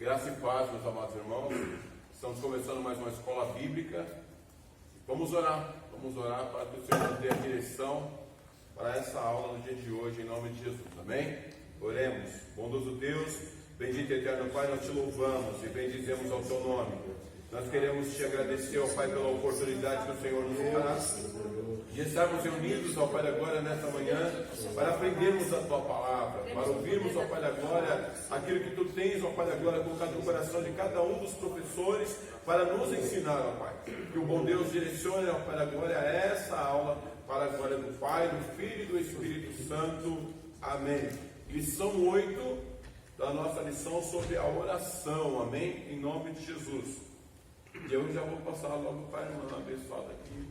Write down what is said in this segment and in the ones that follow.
Graça e paz, meus amados irmãos. Estamos começando mais uma escola bíblica. Vamos orar para que o Senhor nos dê a direção para essa aula no dia de hoje, em nome de Jesus. Amém? Oremos. Bondoso Deus, bendito e eterno Pai, nós te louvamos e bendizemos ao teu nome. Nós queremos te agradecer, ó Pai, pela oportunidade que o Senhor nos dá de estarmos reunidos, ó Pai da Glória, nesta manhã, para aprendermos a Tua Palavra, para ouvirmos, ó Pai da Glória, aquilo que Tu tens, ó Pai da Glória, colocado no coração de cada um dos professores, para nos ensinar, ó Pai. Que o bom Deus direcione, ó Pai da Glória, essa aula, para a glória do Pai, do Filho e do Espírito Santo. Amém. Lição 8 da nossa lição sobre a oração. Amém? Em nome de Jesus. E eu já vou passar logo para a irmã abençoada aqui,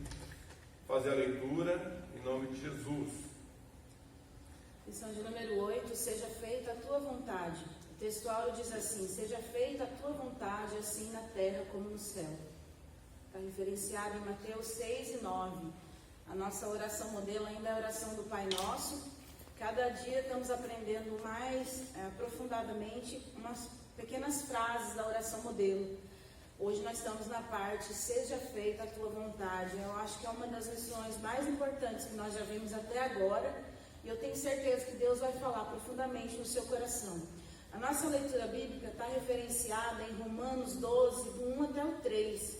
fazer a leitura em nome de Jesus. Lição de número 8, seja feita a tua vontade. O textual diz assim: seja feita a tua vontade, assim na terra como no céu. Está referenciado em Mateus 6 e 9. A nossa oração modelo ainda é a oração do Pai Nosso. Cada dia estamos aprendendo mais aprofundadamente umas pequenas frases da oração modelo. Hoje nós estamos na parte, seja feita a tua vontade. Eu acho que é uma das lições mais importantes que nós já vimos até agora. E eu tenho certeza que Deus vai falar profundamente no seu coração. A nossa leitura bíblica está referenciada em Romanos 12, do 1 até o 3.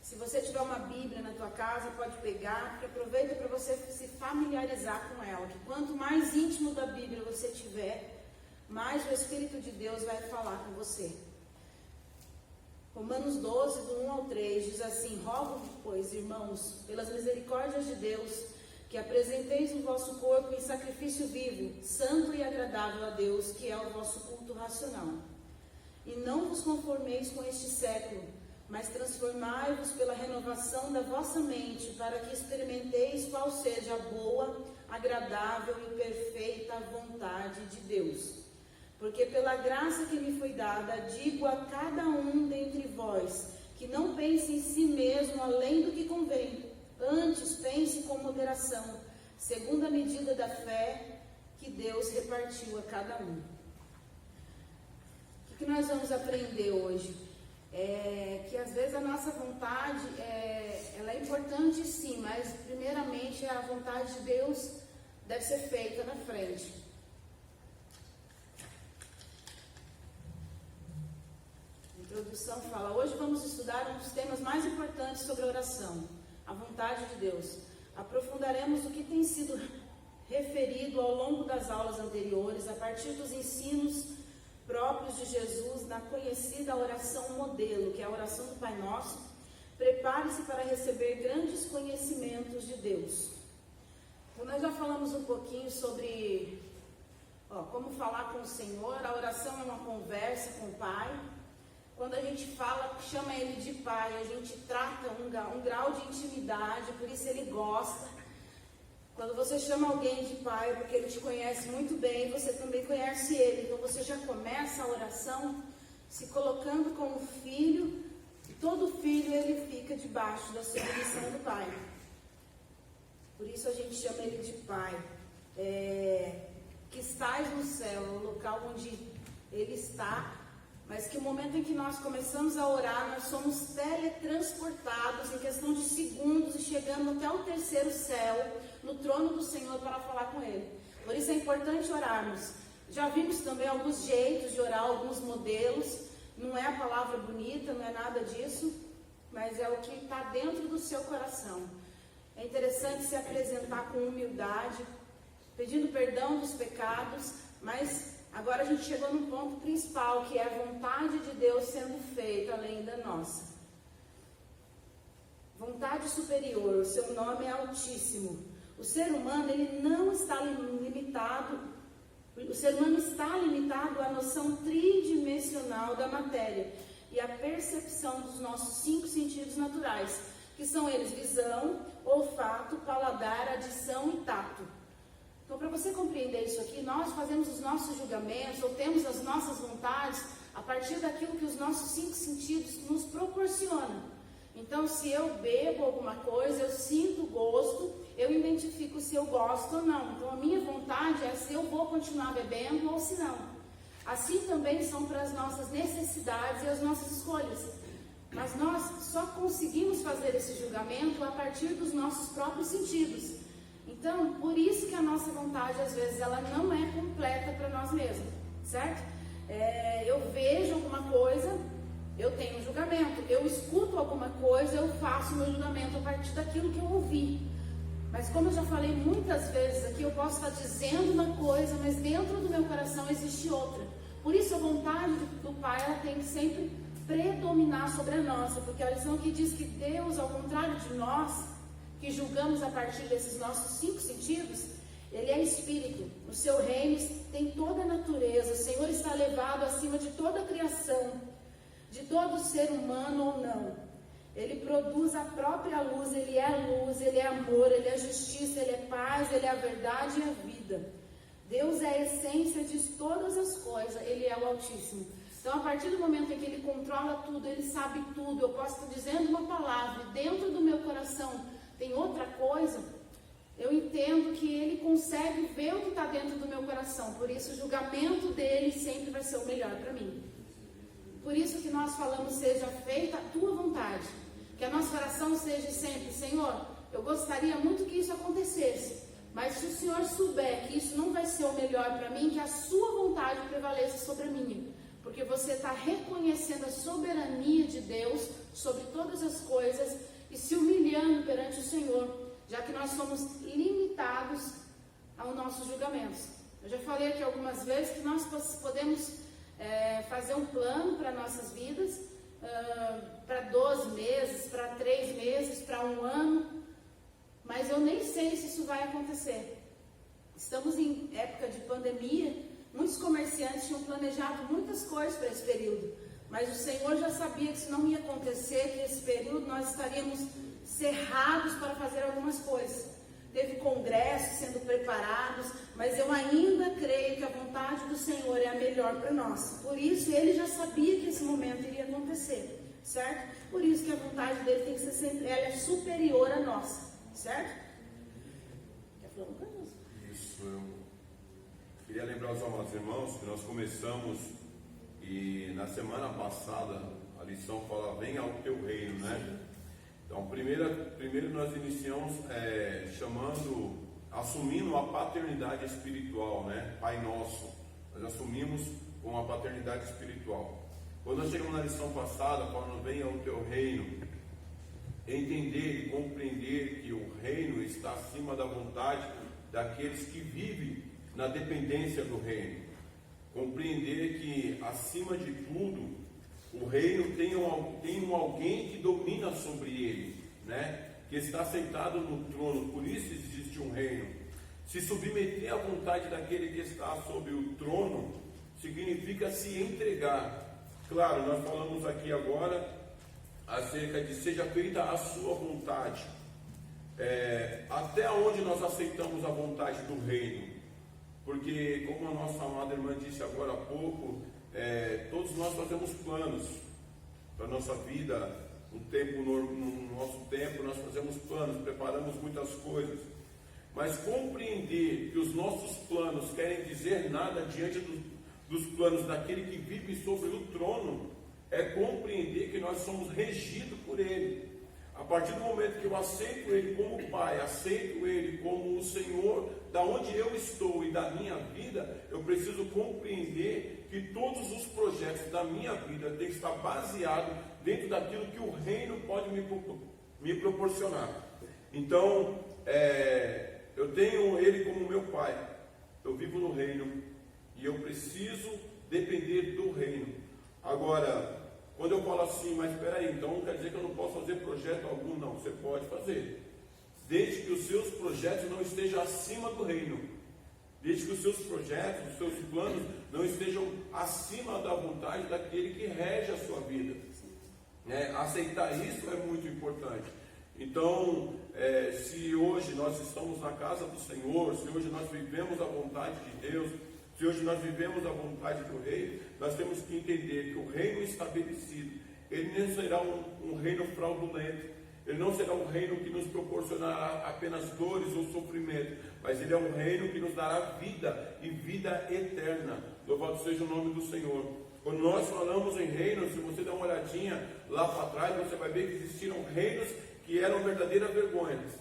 Se você tiver uma Bíblia na tua casa, pode pegar, porque aproveita para você se familiarizar com ela. Que quanto mais íntimo da Bíblia você tiver, mais o Espírito de Deus vai falar com você. Romanos 12, do 1 ao 3, diz assim: rogo, pois, irmãos, pelas misericórdias de Deus, que apresenteis o vosso corpo em sacrifício vivo, santo e agradável a Deus, que é o vosso culto racional. E não vos conformeis com este século, mas transformai-vos pela renovação da vossa mente, para que experimenteis qual seja a boa, agradável e perfeita vontade de Deus. Porque pela graça que me foi dada, digo a cada um dentre vós, que não pense em si mesmo além do que convém. Antes pense com moderação, segundo a medida da fé que Deus repartiu a cada um. O que nós vamos aprender hoje? Que às vezes a nossa vontade, ela é importante sim, mas primeiramente a vontade de Deus deve ser feita na frente. A introdução fala: hoje vamos estudar um dos temas mais importantes sobre a oração, a vontade de Deus. Aprofundaremos o que tem sido referido ao longo das aulas anteriores, a partir dos ensinos próprios de Jesus na conhecida oração modelo, que é a oração do Pai Nosso. Prepare-se para receber grandes conhecimentos de Deus. Então nós já falamos um pouquinho sobre como falar com o Senhor. A oração é uma conversa com o Pai. Quando a gente fala, chama Ele de Pai, a gente trata um grau de intimidade, por isso Ele gosta. Quando você chama alguém de Pai, porque Ele te conhece muito bem, você também conhece Ele. Então você já começa a oração se colocando como filho, e todo filho ele fica debaixo da submissão do Pai. Por isso a gente chama Ele de Pai. Que estás no céu, o local onde Ele está. Mas que o momento em que nós começamos a orar, nós somos teletransportados em questão de segundos e chegamos até o terceiro céu, no trono do Senhor, para falar com Ele. Por isso é importante orarmos. Já vimos também alguns jeitos de orar, alguns modelos. Não é a palavra bonita, não é nada disso, mas é o que está dentro do seu coração. É interessante se apresentar com humildade, pedindo perdão dos pecados, mas agora a gente chegou no ponto principal, que é a vontade de Deus sendo feita além da nossa. Vontade superior, o seu nome é Altíssimo. O ser humano, ele não está limitado, o ser humano está limitado à noção tridimensional da matéria e à percepção dos nossos 5 sentidos naturais, que são eles visão, olfato, paladar, adição e tato. Então, para você compreender isso aqui, nós fazemos os nossos julgamentos ou temos as nossas vontades a partir daquilo que os nossos 5 sentidos nos proporcionam. Então, se eu bebo alguma coisa, eu sinto gosto, eu identifico se eu gosto ou não. Então, a minha vontade é se eu vou continuar bebendo ou se não. Assim também são para as nossas necessidades e as nossas escolhas. Mas nós só conseguimos fazer esse julgamento a partir dos nossos próprios sentidos. Então, por isso que a nossa vontade, às vezes, ela não é completa para nós mesmos, certo? Eu vejo alguma coisa, eu tenho um julgamento. Eu escuto alguma coisa, eu faço meu julgamento a partir daquilo que eu ouvi. Mas como eu já falei muitas vezes aqui, eu posso estar dizendo uma coisa, mas dentro do meu coração existe outra. Por isso a vontade do Pai, ela tem que sempre predominar sobre a nossa, porque a lição que diz que Deus, ao contrário de nós, que julgamos a partir desses nossos 5 sentidos, Ele é Espírito. O seu reino tem toda a natureza. O Senhor está elevado acima de toda a criação, de todo ser humano ou não. Ele produz a própria luz, Ele é amor, Ele é justiça, Ele é paz, Ele é a verdade e a vida. Deus é a essência de todas as coisas, Ele é o Altíssimo. Então, a partir do momento em que Ele controla tudo, Ele sabe tudo, eu posso estar dizendo uma palavra, e dentro do meu coração tem outra coisa, eu entendo que Ele consegue ver o que está dentro do meu coração. Por isso, o julgamento dEle sempre vai ser o melhor para mim. Por isso que nós falamos, seja feita a Tua vontade. Que a nossa oração seja sempre, Senhor, eu gostaria muito que isso acontecesse. Mas se o Senhor souber que isso não vai ser o melhor para mim, que a Sua vontade prevaleça sobre a minha. Porque você está reconhecendo a soberania de Deus sobre todas as coisas e se humilhando perante o Senhor, já que nós somos limitados aos nossos julgamentos. Eu já falei aqui algumas vezes que nós podemos fazer um plano para nossas vidas, para 12 meses, para 3 meses, para 1 ano, mas eu nem sei se isso vai acontecer. Estamos em época de pandemia, muitos comerciantes tinham planejado muitas coisas para esse período, mas o Senhor já sabia que isso não ia acontecer, que esse período nós estaríamos cerrados para fazer algumas coisas. Teve congressos sendo preparados, mas eu ainda creio que a vontade do Senhor é a melhor para nós. Por isso, Ele já sabia que esse momento iria acontecer, certo? Por isso que a vontade dEle tem que ser sempre, ela é superior à nossa, certo? Quer falar uma coisa? Isso, eu queria lembrar os amados irmãos que nós começamos, e na semana passada a lição fala, venha ao teu reino, né? Então, primeiro nós iniciamos assumindo a paternidade espiritual, né? Pai Nosso, nós assumimos com a paternidade espiritual. Quando nós chegamos na lição passada, falando, venha ao teu reino, entender e compreender que o reino está acima da vontade daqueles que vivem na dependência do reino. Compreender que, acima de tudo, o reino tem um alguém que domina sobre ele, né? Que está sentado no trono, por isso existe um reino. Se submeter à vontade daquele que está sobre o trono, significa se entregar. Claro, nós falamos aqui agora acerca de seja feita a sua vontade. Até onde nós aceitamos a vontade do reino? Porque, como a nossa amada irmã disse agora há pouco, todos nós fazemos planos para a nossa vida, no nosso tempo nós fazemos planos, preparamos muitas coisas, mas compreender que os nossos planos querem dizer nada diante dos planos daquele que vive sobre o trono, é compreender que nós somos regidos por Ele. A partir do momento que eu aceito Ele como Pai, aceito Ele como o Senhor, da onde eu estou e da minha vida, eu preciso compreender que todos os projetos da minha vida têm que estar baseados dentro daquilo que o reino pode me proporcionar. Então, eu tenho Ele como meu Pai, eu vivo no reino e eu preciso depender do reino. Agora, quando eu falo assim, mas espera aí, então não quer dizer que eu não posso fazer projeto algum? Não, você pode fazer, desde que os seus projetos não estejam acima do reino, desde que os seus projetos, os seus planos não estejam acima da vontade daquele que rege a sua vida. Aceitar isso é muito importante. Então, se hoje nós estamos na casa do Senhor, se hoje nós vivemos a vontade de Deus, se hoje nós vivemos a vontade do Rei, nós temos que entender que o reino estabelecido, ele não será um reino fraudulento, Ele não será um reino que nos proporcionará apenas dores ou sofrimento, mas ele é um reino que nos dará vida e vida eterna. Louvado seja o nome do Senhor. Quando nós falamos em reinos, se você der uma olhadinha lá para trás, você vai ver que existiram reinos que eram verdadeiras vergonhas.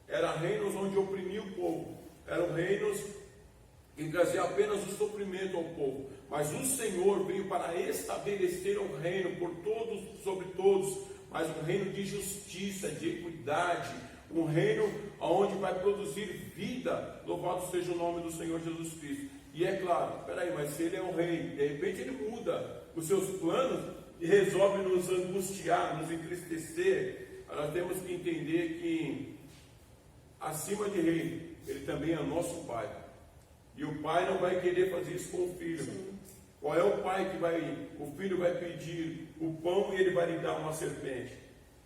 Eram reinos onde oprimiam o povo. Eram reinos que traziam apenas o sofrimento ao povo. Mas o Senhor veio para estabelecer um reino por todos, sobre todos, mas um reino de justiça, de equidade, um reino onde vai produzir vida. Louvado seja o nome do Senhor Jesus Cristo. E é claro, peraí, mas se ele é um rei, de repente ele muda os seus planos e resolve nos angustiar, nos entristecer. Nós temos que entender que acima de rei, ele também é nosso pai. E o pai não vai querer fazer isso com o filho. Sim. Qual é o pai que o filho vai pedir o pão e ele vai lhe dar uma serpente?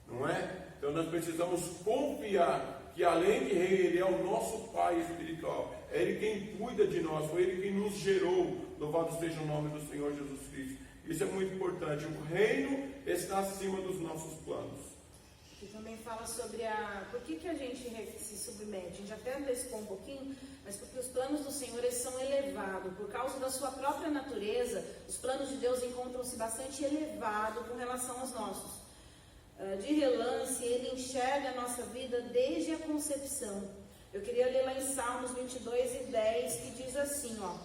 Não é? Então nós precisamos confiar que além de rei, ele é o nosso pai espiritual. É ele quem cuida de nós, foi ele quem nos gerou. Louvado seja o nome do Senhor Jesus Cristo. Isso é muito importante. O reino está acima dos nossos planos. Que também fala sobre por que a gente se submete. A gente até antecipou um pouquinho, mas porque os planos do Senhor eles são elevados. Por causa da sua própria natureza, os planos de Deus encontram-se bastante elevados com relação aos nossos. De relance, ele enxerga a nossa vida desde a concepção. Eu queria ler lá em Salmos 22:10, que diz assim, ó: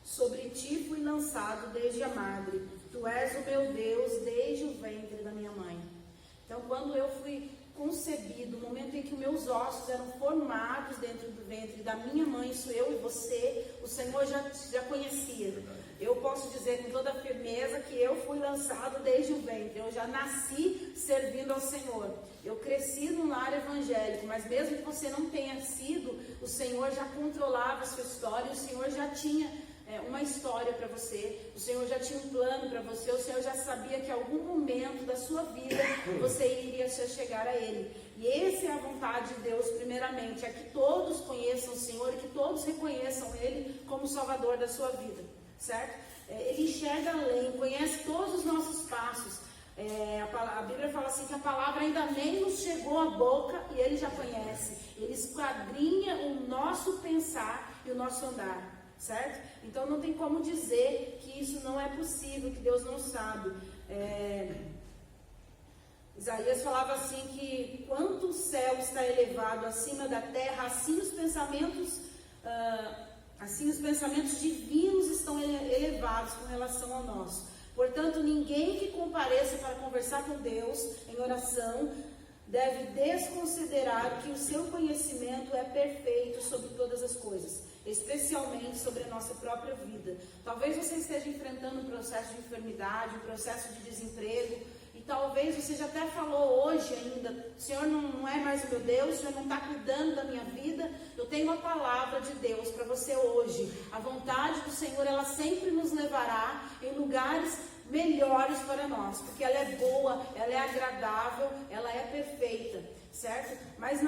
sobre ti fui lançado desde a madre, tu és o meu Deus desde o ventre da minha mãe. Então, quando eu fui concebido, no momento em que meus ossos eram formados dentro do ventre da minha mãe, isso eu e você, o Senhor já conhecia. Eu posso dizer com toda a firmeza que eu fui lançado desde o ventre, eu já nasci servindo ao Senhor. Eu cresci num lar evangélico, mas mesmo que você não tenha sido, o Senhor já controlava a sua história, o Senhor já tinha uma história para você, o Senhor já tinha um plano para você, o Senhor já sabia que em algum momento da sua vida você iria chegar a Ele. E essa é a vontade de Deus, primeiramente, é que todos conheçam o Senhor e que todos reconheçam Ele como Salvador da sua vida, certo? Ele enxerga além, conhece todos os nossos passos. A Bíblia fala assim que a palavra ainda nem nos chegou à boca e Ele já conhece. Ele esquadrinha o nosso pensar e o nosso andar. Certo? Então não tem como dizer que isso não é possível, que Deus não sabe. Isaías falava assim que quanto o céu está elevado acima da terra, assim os pensamentos divinos estão elevados com relação ao nosso. Portanto, ninguém que compareça para conversar com Deus em oração deve desconsiderar que o seu conhecimento é perfeito sobre todas as coisas, especialmente sobre a nossa própria vida. Talvez você esteja enfrentando um processo de enfermidade, um processo de desemprego, e talvez você já até falou hoje ainda: o Senhor não é mais o meu Deus, o Senhor não está cuidando da minha vida. Eu tenho uma palavra de Deus para você hoje. A vontade do Senhor, ela sempre nos levará em lugares melhores para nós, porque ela é boa, ela é agradável, ela é perfeita, certo? Mas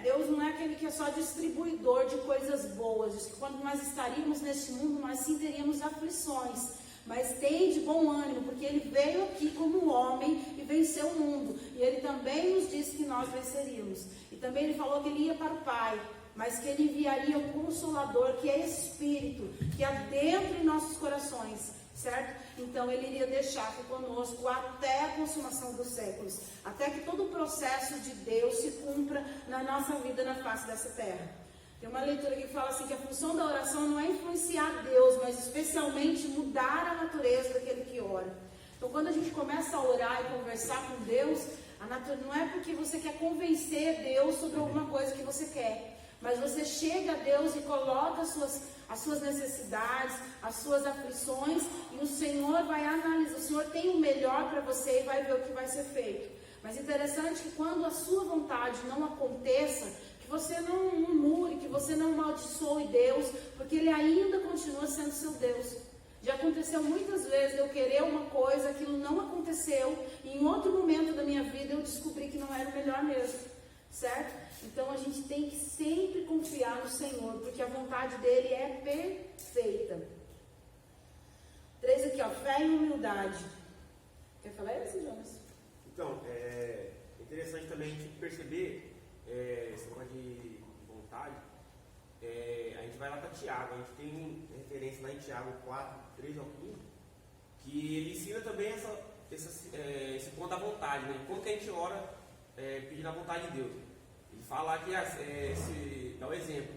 Deus não é aquele que é só distribuidor de coisas boas. Diz que quando nós estaríamos neste mundo, nós sim teríamos aflições, mas tem de bom ânimo, porque Ele veio aqui como homem e venceu o mundo, e Ele também nos disse que nós venceríamos, e também Ele falou que Ele ia para o Pai, mas que Ele enviaria o Consolador, que é Espírito, que adentra em nossos corações, certo? Então Ele iria deixar conosco até a consumação dos séculos, até que todo o processo de Deus se cumpra na nossa vida na face dessa terra. Tem uma leitura que fala assim que a função da oração não é influenciar Deus, mas especialmente mudar a natureza daquele que ora. Então quando a gente começa a orar e conversar com Deus, não é porque você quer convencer Deus sobre alguma coisa que você quer, mas você chega a Deus e coloca as suas necessidades, as suas aflições, e o Senhor vai analisar. O Senhor tem o melhor para você e vai ver o que vai ser feito. Mas é interessante que quando a sua vontade não aconteça, que você não murmure, que você não amaldiçoe Deus, porque Ele ainda continua sendo seu Deus. Já aconteceu muitas vezes eu querer uma coisa, aquilo não aconteceu, e em outro momento da minha vida eu descobri que não era o melhor mesmo, certo? Então a gente tem que sempre confiar no Senhor, porque a vontade dele é perfeita. 3 aqui, ó, fé e humildade. Quer falar isso, Jonas? Então, é interessante também a gente perceber esse negócio de vontade. A gente vai lá para Tiago, a gente tem referência lá em Tiago 4, 13 ao 15, que ele ensina também esse ponto da vontade, né? Como que a gente ora pedindo a vontade de Deus. Ele fala que, dá um exemplo.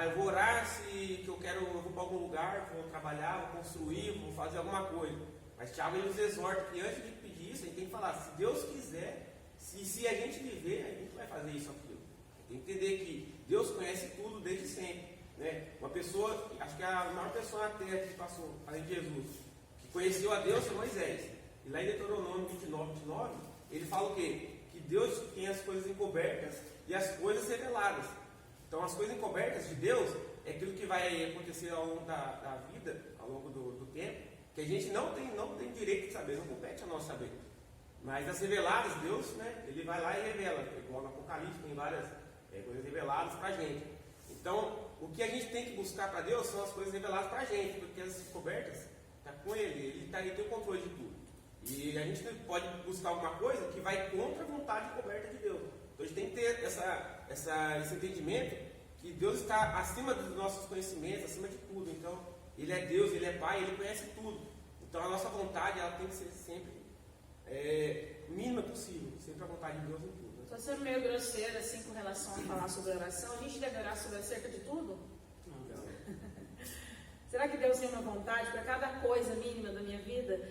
Eu vou orar que eu vou para algum lugar, vou trabalhar, vou construir, vou fazer alguma coisa. Mas Tiago ele nos exorta que antes de pedir isso, a gente tem que falar, se Deus quiser, se a gente viver, a gente vai fazer isso aqui. Tem que entender que Deus conhece tudo desde sempre, né? Uma pessoa, acho que a maior pessoa na terra que passou, além de Jesus, que conheceu a Deus foi Moisés. E lá em Deuteronômio 29, ele fala o quê? Que Deus tem as coisas encobertas e as coisas reveladas. Então as coisas encobertas de Deus é aquilo que vai acontecer ao longo da vida, ao longo do tempo, que a gente não tem direito de saber, não compete a nós saber. Mas as reveladas, Deus, né, ele vai lá e revela. Igual no Apocalipse, tem várias coisas reveladas para a gente. Então, o que a gente tem que buscar para Deus são as coisas reveladas para a gente, porque as descobertas estão com Ele tem o controle de tudo. E a gente pode buscar alguma coisa que vai contra a vontade coberta de Deus. Então, a gente tem que ter esse entendimento que Deus está acima dos nossos conhecimentos, acima de tudo. Então, Ele é Deus, Ele é Pai, Ele conhece tudo. Então, a nossa vontade ela tem que ser sempre mínima possível, sempre a vontade de Deus em tudo. Estou sendo meio grosseira assim com relação a falar sobre oração. A gente deve orar sobre acerca de tudo? Não. Será que Deus tem uma vontade para cada coisa mínima da minha vida?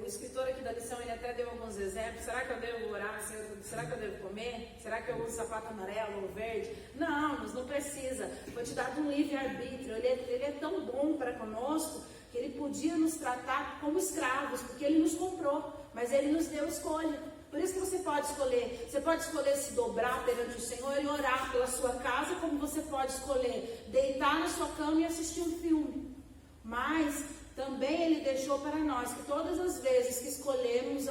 O escritor aqui da lição ele até deu alguns exemplos. Será que eu devo orar? Será que eu devo comer? Será que eu uso sapato amarelo ou verde? Não, mas não precisa. Foi te dado um livre-arbítrio. Ele é tão bom para conosco que ele podia nos tratar como escravos, porque ele nos comprou, mas ele nos deu escolha. Por isso que você pode escolher. Você pode escolher se dobrar perante o Senhor e orar pela sua casa, como você pode escolher deitar na sua cama e assistir um filme. Mas também Ele deixou para nós que todas as vezes que escolhermos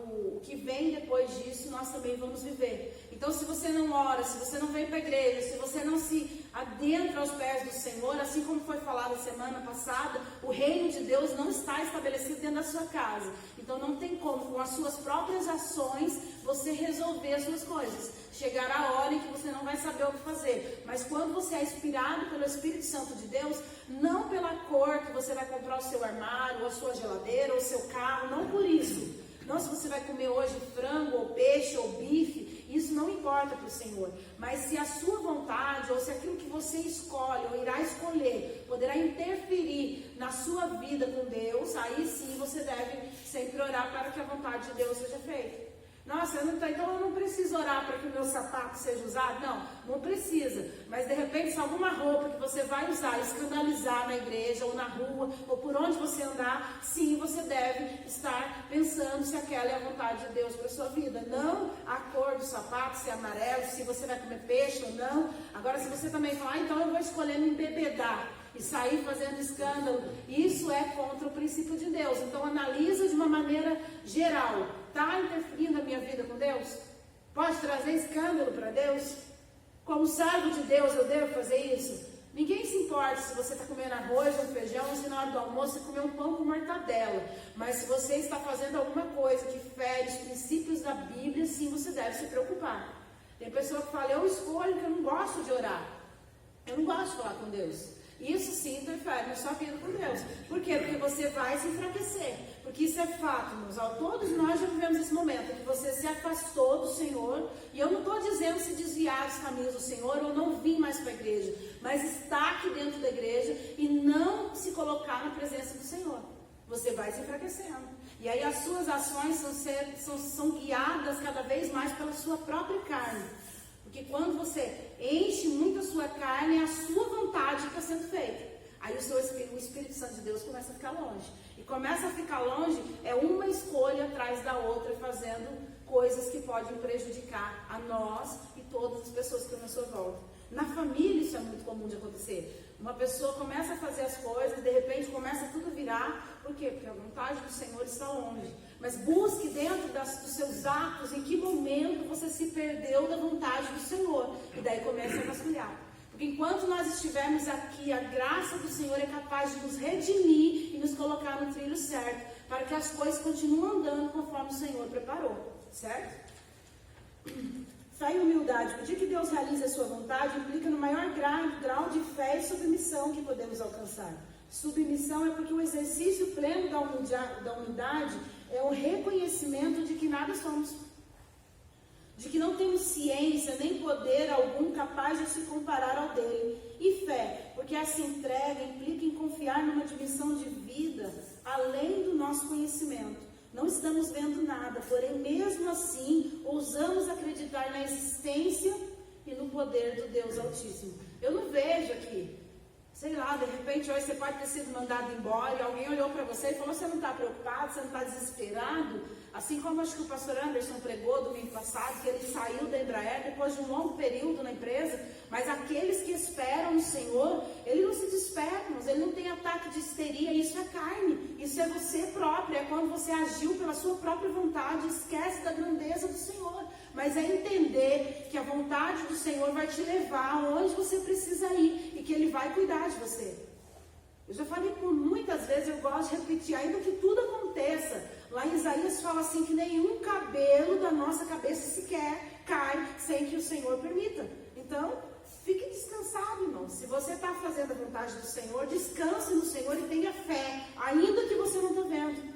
o que vem depois disso, nós também vamos viver. Então, se você não ora, se você não vem para a igreja, se você não se adentra aos pés do Senhor, assim como foi falado semana passada, o reino de Deus não está estabelecido dentro da sua casa. Então, não tem como, com as suas próprias ações, você resolver as suas coisas. Chegará a hora em que você não vai saber o que fazer. Mas quando você é inspirado pelo Espírito Santo de Deus, não pela cor que você vai comprar o seu armário, ou a sua geladeira, ou o seu carro, não por isso. Não se você vai comer hoje frango, ou peixe, ou bife, isso não importa para o Senhor. Mas se a sua vontade, ou se aquilo que você escolhe, ou irá escolher, poderá interferir na sua vida com Deus, aí sim você deve sempre orar para que a vontade de Deus seja feita. Nossa, então eu não preciso orar para que o meu sapato seja usado? Não precisa. Mas de repente, se alguma roupa que você vai usar escandalizar na igreja, ou na rua, ou por onde você andar, sim, você deve estar pensando se aquela é a vontade de Deus para a sua vida. Não a cor do sapato, se é amarelo, se você vai comer peixe ou não. Agora, se você também falar, então eu vou escolher me embebedar e sair fazendo escândalo, isso é contra o princípio de Deus. Então analisa de uma maneira geral. Está interferindo a minha vida com Deus? Pode trazer escândalo para Deus? Como servo de Deus eu devo fazer isso? Ninguém se importa se você está comendo arroz ou feijão, ou se na hora do almoço você comer um pão com mortadela. Mas se você está fazendo alguma coisa que fere os princípios da Bíblia, sim, você deve se preocupar. Tem pessoa que fala, eu escolho que eu não gosto de orar. Eu não gosto de falar com Deus. Isso sim interfere na sua vida com Deus. Por quê? Porque você vai se enfraquecer. Porque isso é fato, meus. Todos nós já vivemos esse momento que você se afastou do Senhor. E eu não estou dizendo se desviar dos caminhos do Senhor ou não vir mais para a igreja. Mas estar aqui dentro da igreja e não se colocar na presença do Senhor. Você vai se enfraquecendo. E aí as suas ações são guiadas cada vez mais pela sua própria carne. Porque quando você enche muito a sua carne, é a sua vontade que está sendo feita. Aí o Espírito Santo de Deus começa a ficar longe. E começa a ficar longe, é uma escolha atrás da outra, fazendo coisas que podem prejudicar a nós e todas as pessoas que estão à sua volta. Na família isso é muito comum de acontecer. Uma pessoa começa a fazer as coisas, de repente começa tudo a virar. Por quê? Porque a vontade do Senhor está longe. Mas busque dentro dos seus atos em que momento você se perdeu da vontade do Senhor. E daí começa a vasculhar. Porque enquanto nós estivermos aqui, a graça do Senhor é capaz de nos redimir e nos colocar no trilho certo, para que as coisas continuem andando conforme o Senhor preparou. certo? Fé e humildade. Pedir que Deus realize a sua vontade implica no maior grau de fé e submissão que podemos alcançar. Submissão é porque o exercício pleno da humildade é o reconhecimento de que nada somos, de que não temos ciência nem poder algum capaz de se comparar ao dele. E fé, porque essa entrega implica em confiar numa dimensão de vida além do nosso conhecimento. Não estamos vendo nada, porém mesmo assim ousamos acreditar na existência e no poder do Deus Altíssimo. Eu não vejo aqui, sei lá, de repente hoje você pode ter sido mandado embora e alguém olhou para você e falou: você não está preocupado, você não está desesperado? Assim como acho que o pastor Anderson pregou domingo passado, que ele saiu da Embraer depois de um longo período na empresa, mas aqueles que esperam no Senhor, ele não se desperta, ele não tem ataque de histeria, isso é carne, isso é você próprio, é quando você agiu pela sua própria vontade, esquece da grandeza do Senhor, mas é entender que a vontade do Senhor vai te levar aonde você precisa ir e que Ele vai cuidar de você. Eu já falei por muitas vezes, eu gosto de repetir, ainda que tudo aconteça, lá em Isaías fala assim, que nenhum cabelo da nossa cabeça sequer cai sem que o Senhor permita. Então, fique descansado, irmão. Se você está fazendo a vontade do Senhor, descanse no Senhor e tenha fé, ainda que você não está vendo.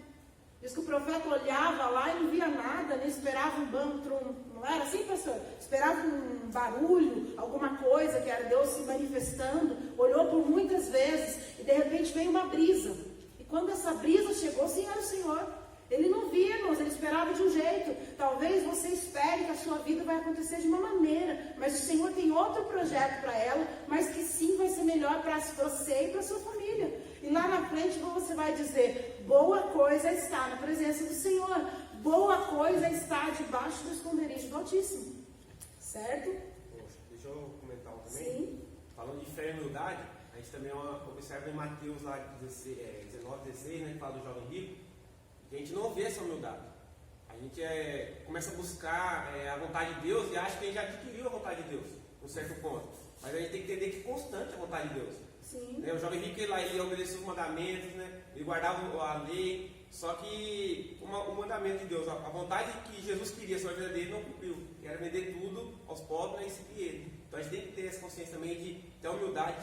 Diz que o profeta olhava lá e não via nada, nem esperava um banco, não era assim, pastor? Esperava um barulho, alguma coisa que era Deus se manifestando, olhou por muitas vezes e de repente veio uma brisa. E quando essa brisa chegou, sim, era o Senhor. Ele não via, irmãos, ele esperava de um jeito. Talvez você espere que a sua vida vai acontecer de uma maneira, mas o Senhor tem outro projeto para ela, mas que sim vai ser melhor para você e para a sua família. E lá na frente você vai dizer: boa coisa está na presença do Senhor, boa coisa está debaixo do esconderijo do Altíssimo. Certo? Poxa, deixa eu comentar um também. Sim. Falando de fé e humildade, a gente também observa em Mateus lá 19, 16, né, que fala do jovem rico, que a gente não vê essa humildade. A gente começa a buscar a vontade de Deus e acha que a gente já adquiriu a vontade de Deus, um certo ponto. Mas a gente tem que entender que é constante a vontade de Deus. Sim. Né? O jovem rico, ele obedecia os mandamentos, né? Ele guardava a lei, só que o mandamento de Deus, a vontade que Jesus queria sobre a vida dele, não cumpriu. Que era vender tudo aos pobres, né, e seguir ele. Então a gente tem que ter essa consciência também de ter a humildade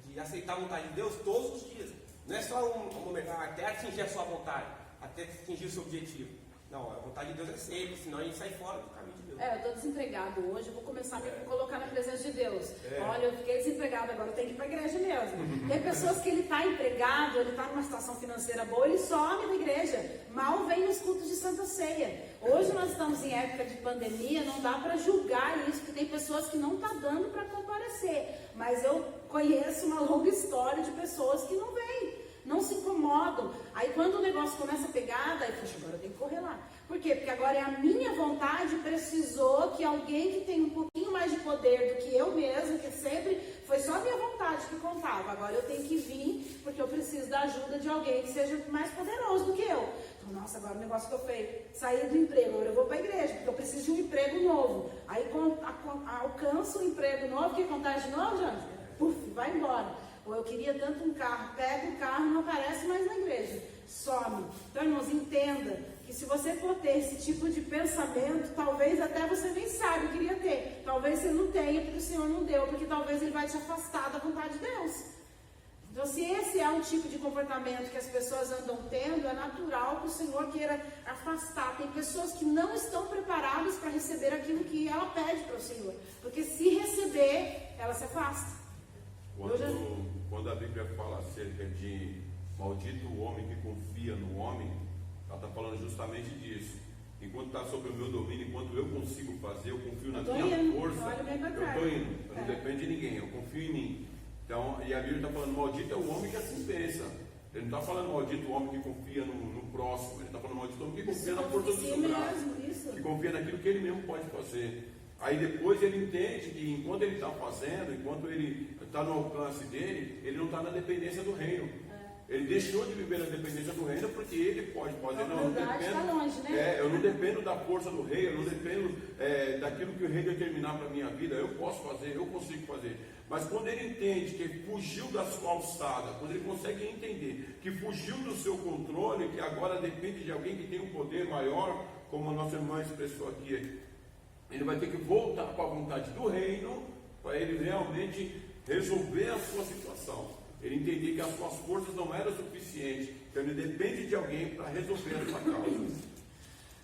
de aceitar a vontade de Deus todos os dias. Não é só um momento até atingir a sua vontade, até atingir o seu objetivo. Não, a vontade de Deus é sempre, senão a gente sai fora do caminho de Deus. Eu estou desempregado hoje, eu vou começar a me colocar na presença de Deus. Olha, eu fiquei desempregado, agora eu tenho que ir para a igreja mesmo. Tem pessoas que ele está empregado, ele está numa situação financeira boa, ele some da igreja, mal vem nos cultos de Santa Ceia. Hoje nós estamos em época de pandemia, não dá para julgar isso, porque tem pessoas que não estão dando para comparecer. Mas eu conheço uma longa história de pessoas que não vêm, não se incomodam. Aí quando o negócio começa a pegar, daí, poxa, agora eu tenho que correr lá. Por quê? Porque agora é a minha vontade, precisou que alguém que tem um pouquinho mais de poder do que eu mesmo, que sempre foi só a minha vontade que contava. Agora eu tenho que vir, porque eu preciso da ajuda de alguém que seja mais poderoso do que eu. Então, nossa, agora o negócio que eu fiz, sair do emprego, agora eu vou para a igreja, porque eu preciso de um emprego novo. Aí quando alcanço o emprego novo, que acontece de novo, gente? Puf, vai embora. Ou eu queria tanto um carro, pega o carro, não aparece mais na igreja, some. Então, irmãos, entenda que se você for ter esse tipo de pensamento, talvez até você nem saiba, queria ter. Talvez você não tenha, porque o Senhor não deu, porque talvez Ele vai te afastar da vontade de Deus. Então, se esse é um tipo de comportamento que as pessoas andam tendo, é natural que o Senhor queira afastar. Tem pessoas que não estão preparadas para receber aquilo que ela pede para o Senhor. Porque se receber, ela se afasta. Quando a Bíblia fala acerca de maldito o homem que confia no homem, ela está falando justamente disso. Enquanto está sob o meu domínio, enquanto eu consigo fazer, eu confio na minha força, eu estou indo. Eu não dependo de ninguém, eu confio em mim. Então, e a Bíblia está falando, maldito é o homem que assim pensa. Ele não está falando maldito o homem que confia no próximo. Ele está falando maldito o homem que confia na força do seu braço, que confia naquilo que ele mesmo pode fazer. Aí depois ele entende que enquanto ele está fazendo, enquanto ele está no alcance dele, ele não está na dependência do reino. Ele deixou de viver na dependência do reino porque ele pode fazer. Não, eu não dependo, longe, né? Eu não dependo da força do rei, eu não dependo daquilo que o rei determinar para a minha vida. Eu posso fazer, eu consigo fazer. Mas quando ele entende que fugiu da sua alçada, quando ele consegue entender que fugiu do seu controle, que agora depende de alguém que tem um poder maior, como a nossa irmã expressou aqui, ele vai ter que voltar para a vontade do reino, para ele realmente resolver a sua situação. Ele entender que as suas forças não eram suficientes, então ele depende de alguém para resolver a sua causa.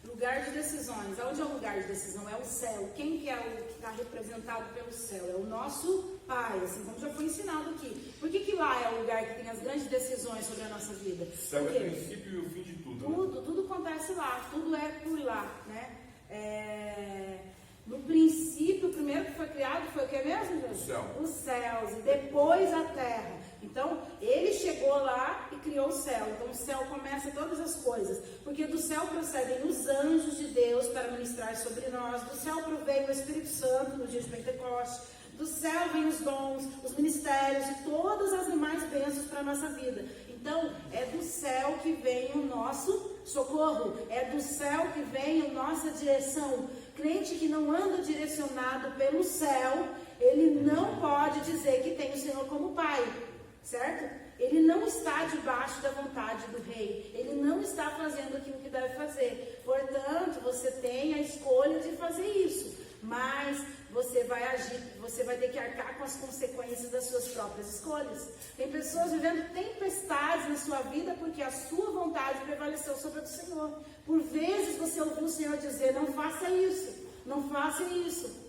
Lugar de decisões. Onde é o lugar de decisão? É o céu. Quem que é o que está representado pelo céu? É o nosso Pai, assim como já foi ensinado aqui. Por que lá é o lugar que tem as grandes decisões sobre a nossa vida? O céu é o princípio e o fim de tudo. Tudo acontece lá, tudo é por lá, né? No princípio, o primeiro que foi criado foi o que mesmo, Jesus? O céu. Os céus, e depois a terra. Então, ele chegou lá e criou o céu. Então, o céu começa todas as coisas. Porque do céu procedem os anjos de Deus para ministrar sobre nós. Do céu provém o Espírito Santo no dia de Pentecostes. Do céu vêm os dons, os ministérios e todas as demais bênçãos para a nossa vida. Então, é do céu que vem o nosso socorro. É do céu que vem a nossa direção. Crente que não anda direcionado pelo céu, ele não pode dizer que tem o Senhor como Pai. Certo? Ele não está debaixo da vontade do rei. Ele não está fazendo aquilo que deve fazer. Portanto, você tem a escolha de fazer isso. Mas você vai agir, você vai ter que arcar com as consequências das suas próprias escolhas. Tem pessoas vivendo tempestades na sua vida porque a sua vontade prevaleceu sobre a do Senhor. Por vezes você ouviu o Senhor dizer, não faça isso, não faça isso.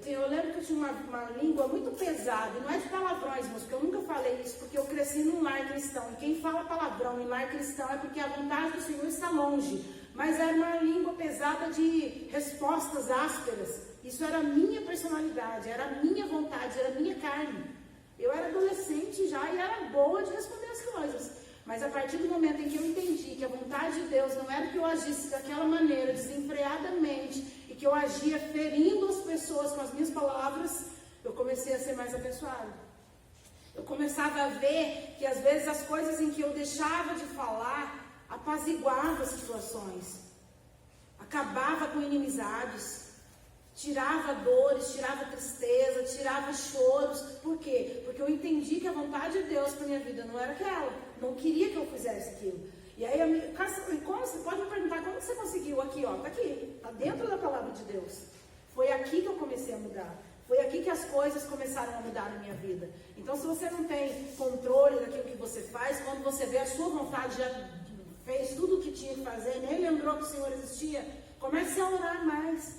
Eu lembro que eu tinha uma língua muito pesada, e não é de palavrões, mas porque eu nunca falei isso, porque eu cresci num lar cristão. E quem fala palavrão em lar cristão é porque a vontade do Senhor está longe. Mas era uma língua pesada de respostas ásperas. Isso era a minha personalidade, era a minha vontade, era a minha carne. Eu era adolescente já e era boa de responder as coisas. Mas a partir do momento em que eu entendi que a vontade de Deus não era que eu agisse daquela maneira, desenfreadamente, e que eu agia ferindo as pessoas com as minhas palavras, eu comecei a ser mais abençoada. Eu começava a ver que às vezes as coisas em que eu deixava de falar apaziguava as situações, acabava com inimizades, tirava dores, tirava tristeza, tirava choros. Por quê? Porque eu entendi que a vontade de Deus para minha vida não era aquela, não queria que eu fizesse aquilo. E aí, você pode me perguntar, como você conseguiu? Aqui, ó, tá aqui, tá dentro da palavra de Deus. Foi aqui que eu comecei a mudar. Foi aqui que as coisas começaram a mudar na minha vida. Então, se você não tem controle daquilo que você faz, quando você vê a sua vontade, já fez tudo o que tinha que fazer, nem lembrou que o Senhor existia, comece a orar mais.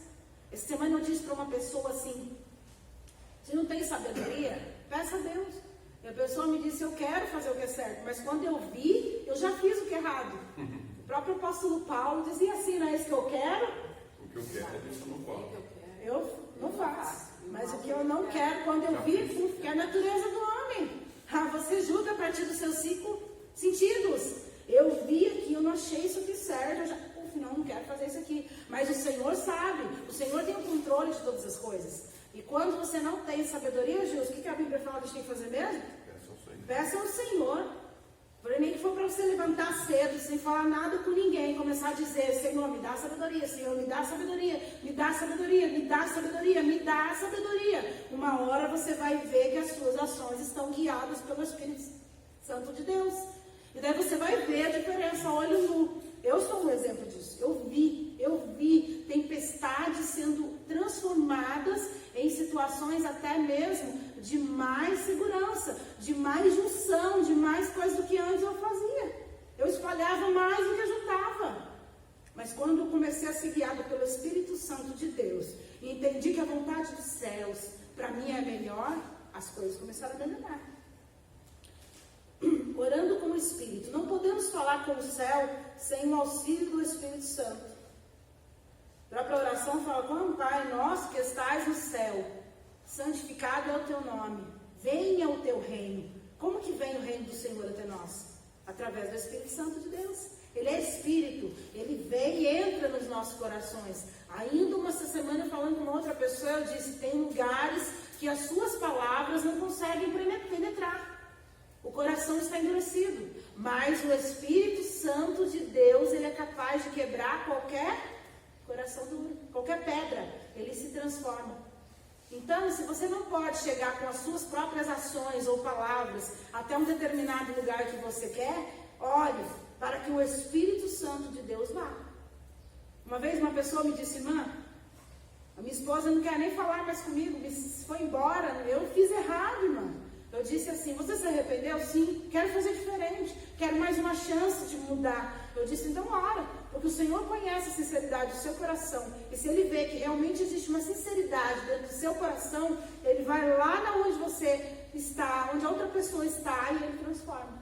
Essa semana eu disse para uma pessoa assim, se não tem sabedoria, peça a Deus. E a pessoa me disse, eu quero fazer o que é certo, mas quando eu vi, eu já fiz o que é errado. O próprio apóstolo Paulo dizia assim, não é isso que eu quero? O que eu quero, isso eu não posso. Eu não faço. Mas o que eu não quero, quando eu vi, que é a natureza do homem. Você julga a partir dos seus 5 sentidos. Eu vi aqui, eu não achei isso aqui certo, eu já, não quero fazer isso aqui. Mas o Senhor sabe, o Senhor tem o controle de todas as coisas. E quando você não tem sabedoria, Jesus, o que a Bíblia fala que a gente tem que fazer mesmo? Peça ao Senhor. Nem que for para você levantar cedo, sem falar nada com ninguém, começar a dizer, Senhor, me dá sabedoria, Senhor, me dá sabedoria, me dá sabedoria, me dá sabedoria, me dá sabedoria. Uma hora você vai ver que as suas ações estão guiadas pelo Espírito Santo de Deus. E daí você vai ver a diferença, olho nu. Eu sou um exemplo disso. Eu vi tempestades sendo transformadas em situações até mesmo de mais segurança, de mais junção, de mais coisa do que antes eu fazia. Eu espalhava mais do que juntava. Mas quando eu comecei a ser guiada pelo Espírito Santo de Deus e entendi que a vontade dos céus para mim é melhor, as coisas começaram a melhorar. Orando com o Espírito. Não podemos falar com o céu sem o auxílio do Espírito Santo. A própria oração fala, como Pai nosso que estais no céu, santificado é o teu nome, venha o teu reino. Como que vem o reino do Senhor até nós? Através do Espírito Santo de Deus. Ele é Espírito, ele vem e entra nos nossos corações. Ainda uma semana falando com uma outra pessoa, eu disse, tem lugares que as suas palavras não conseguem penetrar. O coração está endurecido, mas o Espírito Santo de Deus, ele é capaz de quebrar qualquer coração duro, qualquer pedra, ele se transforma. Então, se você não pode chegar com as suas próprias ações ou palavras até um determinado lugar que você quer, olhe para que o Espírito Santo de Deus vá. Uma vez uma pessoa me disse, irmã, a minha esposa não quer nem falar mais comigo, foi embora, eu fiz errado, irmã. Eu disse assim, você se arrependeu? Sim, quero fazer diferente, quero mais uma chance de mudar. Eu disse, então ora, porque o Senhor conhece a sinceridade do seu coração. E se Ele vê que realmente existe uma sinceridade dentro do seu coração, Ele vai lá na onde você está, onde a outra pessoa está, e Ele transforma.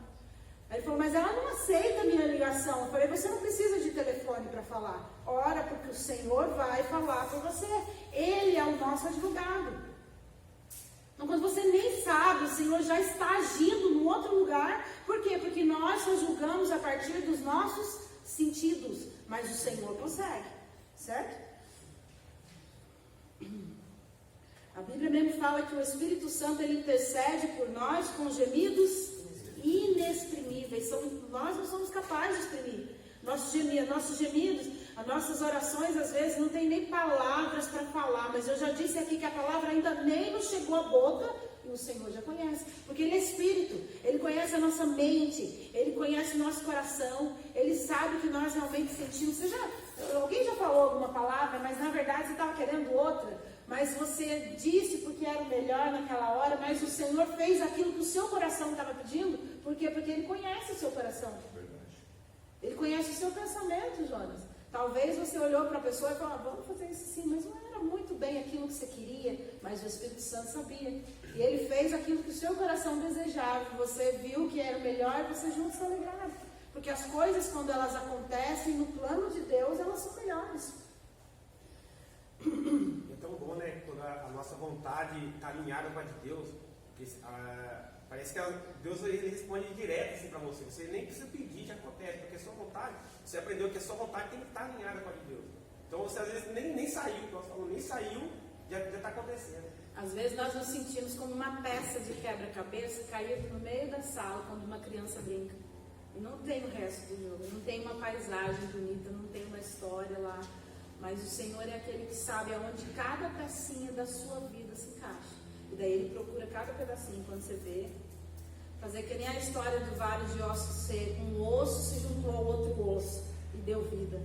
Aí ele falou, mas ela não aceita a minha ligação. Eu falei, você não precisa de telefone para falar. Ora, porque o Senhor vai falar por você. Ele é o nosso advogado. Então, quando você nem sabe, o Senhor já está agindo num outro lugar. Por quê? Porque nós só julgamos a partir dos nossos sentidos. Mas o Senhor consegue. Certo? A Bíblia mesmo fala que o Espírito Santo, ele intercede por nós com gemidos inexprimíveis. Nós não somos capazes de exprimir. Nossos gemidos, as nossas orações, às vezes, não tem nem palavras para falar. Mas eu já disse aqui que a palavra ainda nem nos chegou à boca e o Senhor já conhece. Porque Ele é Espírito. Ele conhece a nossa mente. Ele conhece o nosso coração. Ele sabe o que nós realmente sentimos. Alguém já falou alguma palavra, mas na verdade você estava querendo outra. Mas você disse porque era o melhor naquela hora, mas o Senhor fez aquilo que o seu coração estava pedindo. Por quê? Porque Ele conhece o seu coração. Ele conhece o seu pensamento, Jonas. Talvez você olhou para a pessoa e falou, vamos fazer isso sim, mas não era muito bem aquilo que você queria, mas o Espírito Santo sabia. E Ele fez aquilo que o seu coração desejava. Você viu que era o melhor e você junto se alegrava. Porque as coisas, quando elas acontecem no plano de Deus, elas são melhores. É tão bom, né? Quando a nossa vontade está alinhada com a de Deus, parece que Deus ele responde direto assim para você. Você nem precisa pedir, já acontece, porque a sua vontade, você aprendeu que a sua vontade tem que estar alinhada com a de Deus. Então você às vezes nem saiu, nós falamos, nem saiu, já está acontecendo. Às vezes nós nos sentimos como uma peça de quebra-cabeça caída no meio da sala quando uma criança brinca. E não tem o resto do jogo, não tem uma paisagem bonita, não tem uma história lá. Mas o Senhor é aquele que sabe aonde cada pecinha da sua vida se encaixa. E daí Ele procura cada pedacinho. Quando você vê, fazer que nem a história do vale de ossos seco. Um osso se juntou ao outro osso e deu vida.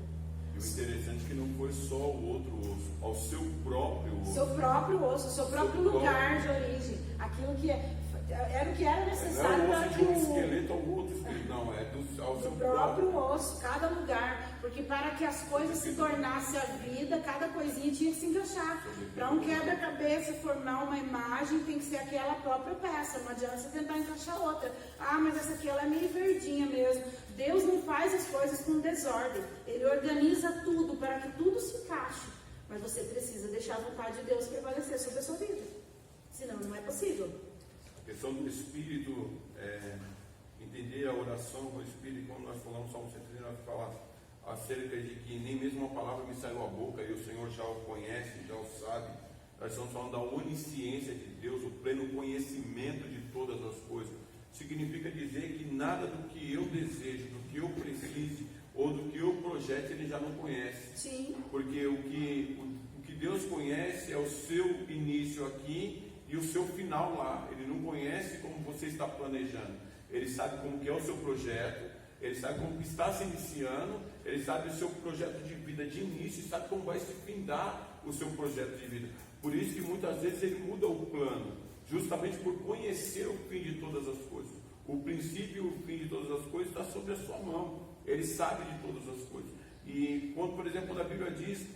E o interessante é que não foi só o outro osso, ao seu próprio osso. Seu próprio osso, seu próprio lugar de origem. Aquilo que era o que era necessário para que um esqueleto ao outro esqueleto, não, é ao seu próprio osso, cada lugar, porque para que as coisas se tornassem a vida, cada coisinha tinha que se encaixar. Para um quebra-cabeça formar uma imagem, tem que ser aquela própria peça, não adianta você tentar encaixar outra. Ah, mas essa aqui ela é meio verdinha mesmo. Deus não faz as coisas com desordem, Ele organiza tudo para que tudo se encaixe, mas você precisa deixar a vontade de Deus prevalecer sobre a sua vida, senão não é possível. A questão do Espírito, entender a oração com o Espírito, quando nós falamos Salmo 139, nós falamos acerca de que nem mesmo uma palavra me saiu à boca e o Senhor já o conhece, já o sabe. Nós estamos falando da onisciência de Deus, o pleno conhecimento de todas as coisas. Significa dizer que nada do que eu desejo, do que eu precise ou do que eu projete, Ele já não conhece. Sim. Porque o que Deus conhece é o seu início aqui e o seu final lá. Ele não conhece como você está planejando. Ele sabe como que é o seu projeto, Ele sabe como que está se iniciando, Ele sabe o seu projeto de vida de início e sabe como vai se findar o seu projeto de vida. Por isso que muitas vezes Ele muda o plano, justamente por conhecer o fim de todas as coisas. O princípio e o fim de todas as coisas está sobre a sua mão. Ele sabe de todas as coisas. E quando, por exemplo, quando a Bíblia diz,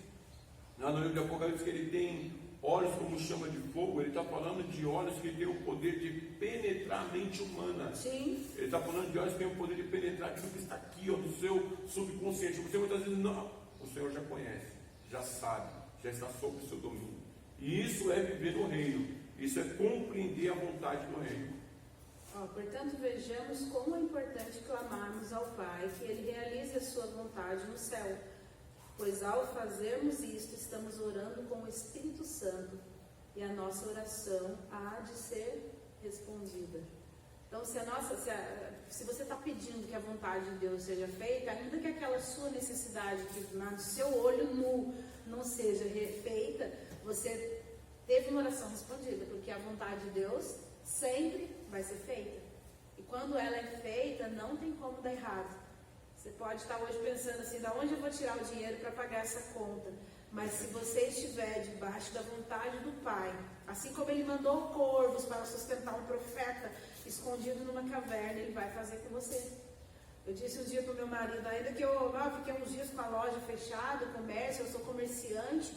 lá no livro de Apocalipse, que Ele tem olhos como chama de fogo, Ele está falando de olhos que têm o poder de penetrar a mente humana. Sim. Ele está falando de olhos que têm o poder de penetrar aquilo que está aqui, ó, no seu subconsciente. Você muitas vezes não, o Senhor já conhece, já sabe, já está sob o seu domínio. E isso é viver no reino, isso é compreender a vontade do reino. Portanto, vejamos como é importante clamarmos ao Pai que Ele realize a sua vontade no céu. Pois ao fazermos isto, estamos orando com o Espírito Santo e a nossa oração há de ser respondida. Então, se você está pedindo que a vontade de Deus seja feita, ainda que aquela sua necessidade que no seu olho nu não seja feita, você teve uma oração respondida, porque a vontade de Deus sempre vai ser feita. E quando ela é feita, não tem como dar errado. Você pode estar hoje pensando assim, da onde eu vou tirar o dinheiro para pagar essa conta? Mas se você estiver debaixo da vontade do Pai, assim como Ele mandou corvos para sustentar um profeta escondido numa caverna, Ele vai fazer com você. Eu disse um dia para o meu marido, ainda que eu fiquei uns dias com a loja fechada, o comércio, eu sou comerciante,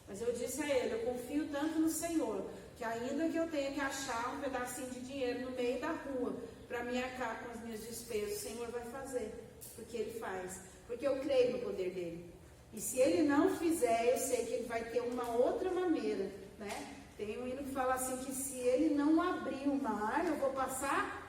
mas eu disse a ele, eu confio tanto no Senhor, que ainda que eu tenha que achar um pedacinho de dinheiro no meio da rua para me arcar com as minhas despesas, o Senhor vai fazer, porque Ele faz, porque eu creio no poder dEle. E se Ele não fizer, eu sei que Ele vai ter uma outra maneira, né? Tem um hino que fala assim, que se Ele não abrir o mar, eu vou passar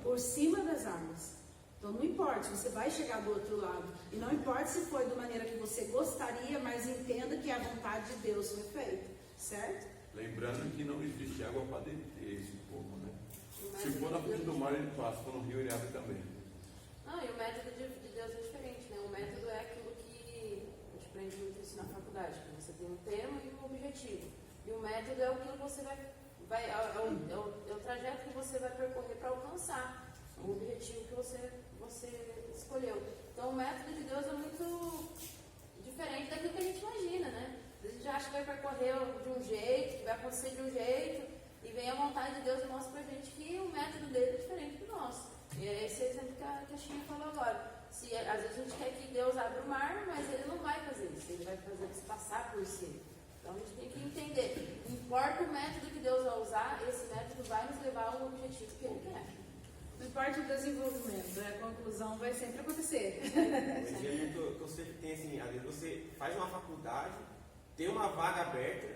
por cima das águas. Então não importa, você vai chegar do outro lado. E não importa se foi da maneira que você gostaria, mas entenda que a vontade de Deus foi feita, certo? Lembrando que não existe água para deter esse povo, né? Se for na frente do mar, ele passa, se for no rio, ele abre também. Não, e o método de Deus é diferente, né? O método é aquilo que a gente aprende muito isso na faculdade, que você tem um tema e um objetivo. E o método é aquilo que você é o trajeto que você vai percorrer para alcançar o objetivo que você escolheu. Então o método de Deus é muito diferente daquilo que a gente imagina, né? A gente acha que vai percorrer de um jeito, que vai acontecer de um jeito, e vem a vontade de Deus e mostra pra gente que o método dele é diferente do nosso. E é esse exemplo que a China falou agora. Às vezes a gente quer que Deus abra o mar, mas Ele não vai fazer isso, Ele vai fazer você passar por cima. Então a gente tem que entender, não importa o método que Deus vai usar, esse método vai nos levar ao objetivo que Ele quer. Não importa o desenvolvimento, a conclusão vai sempre acontecer. Um exemplo que eu sempre tenho assim, às vezes você faz uma faculdade, tem uma vaga aberta,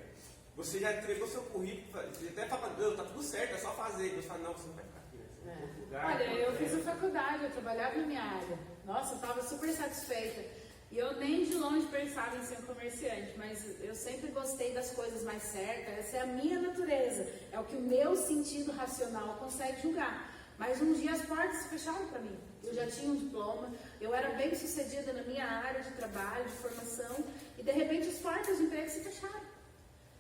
você já entregou seu currículo, você até fala, não, tá tudo certo, é só fazer. Deus fala, não, você não vai ficar aqui, né? Você vai em outro lugar. Olha, eu fiz a faculdade, eu trabalhava na minha área. Nossa, eu estava super satisfeita. E eu nem de longe pensava em ser um comerciante, mas eu sempre gostei das coisas mais certas. Essa é a minha natureza, é o que o meu sentido racional consegue julgar. Mas um dia as portas se fecharam para mim. Eu já tinha um diploma, eu era bem sucedida na minha área de trabalho, de formação, e de repente as portas de emprego se fecharam.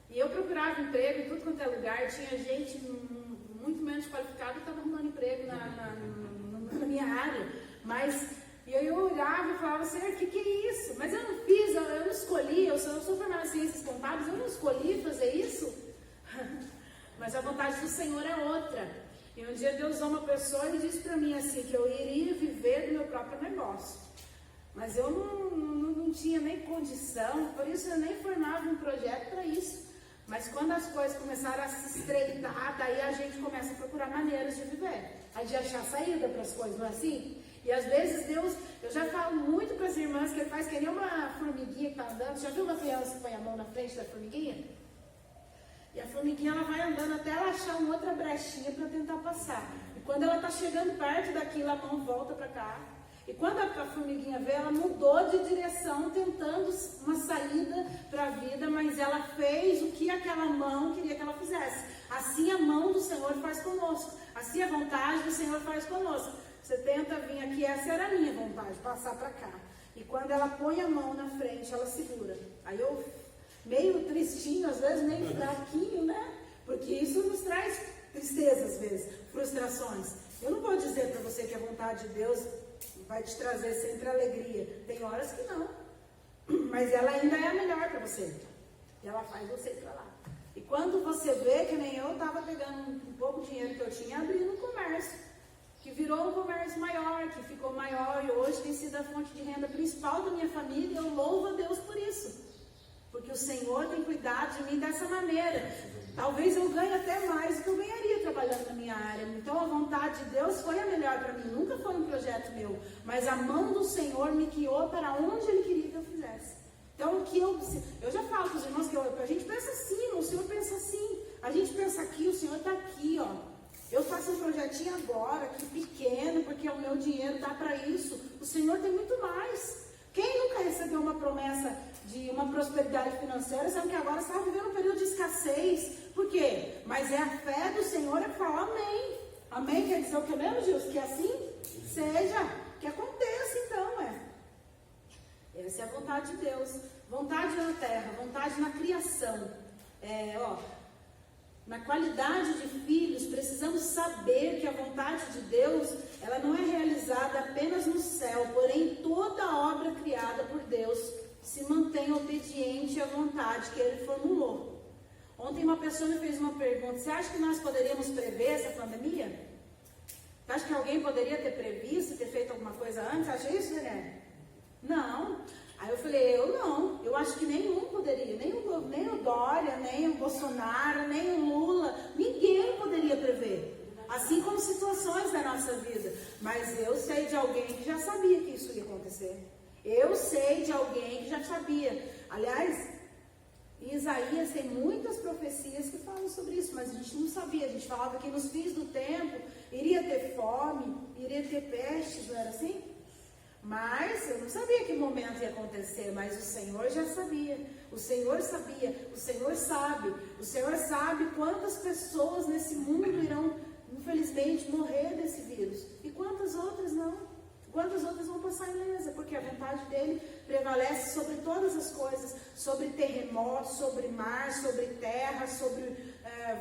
E eu procurava emprego em tudo quanto é lugar, tinha gente muito menos qualificada que estava arrumando emprego na minha área. Mas e eu olhava e falava assim, o que é isso? Mas eu não fiz, eu não escolhi, eu sou formada em ciências contábeis, eu não escolhi fazer isso. Mas a vontade do Senhor é outra. E um dia Deus usou uma pessoa e disse para mim assim, que eu iria viver do meu próprio negócio. Mas eu não tinha nem condição, por isso eu nem formava um projeto para isso. Mas quando as coisas começaram a se estreitar, daí a gente começa a procurar maneiras de viver, a de achar saída para as coisas, não é assim? E às vezes Deus, eu já falo muito para as irmãs que Ele faz que nem uma formiguinha que está andando. Você já viu uma criança que põe a mão na frente da formiguinha? E a formiguinha ela vai andando até ela achar uma outra brechinha para tentar passar. E quando ela está chegando perto daquilo, a mão volta para cá. E quando a formiguinha vê, ela mudou de direção, tentando uma saída para a vida, mas ela fez o que aquela mão queria que ela fizesse. Assim a mão do Senhor faz conosco. Assim a vontade do Senhor faz conosco. Você tenta vir aqui, essa era a minha vontade, passar para cá. E quando ela põe a mão na frente, ela segura. Aí eu, meio tristinho, às vezes meio fraquinho, né? Porque isso nos traz tristeza às vezes, frustrações. Eu não vou dizer para você que a vontade de Deus vai te trazer sempre alegria. Tem horas que não. Mas ela ainda é a melhor para você. E ela faz você ir para lá. E quando você vê, que nem eu estava pegando um pouco de dinheiro que eu tinha, abrindo um comércio. Que virou um comércio maior, que ficou maior. E hoje tem sido a fonte de renda principal da minha família. E eu louvo a Deus por isso. Porque o Senhor tem cuidado de mim dessa maneira. Talvez eu ganhe até mais do que eu ganharia trabalhando na minha área. Então a vontade de Deus foi a melhor para mim. Nunca foi um projeto meu. Mas a mão do Senhor me guiou para onde Ele queria que eu fizesse. Então o que eu já falo para os irmãos que a gente pensa assim, o Senhor pensa assim. A gente pensa aqui, o Senhor está aqui, ó. Eu faço um projetinho agora, aqui pequeno, porque o meu dinheiro dá para isso. O Senhor tem muito mais. Quem nunca recebeu uma promessa de uma prosperidade financeira, sabe que agora está vivendo um período de escassez. Por quê? Mas é a fé do Senhor é falar amém. Amém quer dizer o que mesmo, Gilson? Que assim seja, que aconteça então, Essa é a vontade de Deus. Vontade na terra, vontade na criação. Na qualidade de filhos, precisamos saber que a vontade de Deus, ela não é realizada apenas no céu. céu, porém toda obra criada por Deus se mantém obediente à vontade que Ele formulou. Ontem uma pessoa me fez uma pergunta: você acha que nós poderíamos prever essa pandemia? Você acha que alguém poderia ter previsto, ter feito alguma coisa antes? Acha isso, Daniel? Não. Aí eu falei, eu não. Eu acho que nenhum poderia, nem o Dória, nem o Bolsonaro, nem o Lula, ninguém poderia prever. Assim como situações da nossa vida. Mas eu sei de alguém que já sabia que isso ia acontecer. Eu sei de alguém que já sabia. Aliás, em Isaías tem muitas profecias que falam sobre isso, mas a gente não sabia. A gente falava que nos fins do tempo iria ter fome, iria ter pestes, não era assim? Mas eu não sabia que momento ia acontecer, mas o Senhor já sabia. O Senhor sabia, o Senhor sabe. O Senhor sabe quantas pessoas nesse mundo irão, infelizmente, morrer desse vírus. E quantas outras não. Quantas outras vão passar ilesa, porque a vontade dele prevalece sobre todas as coisas, sobre terremotos, sobre mar, sobre terra, sobre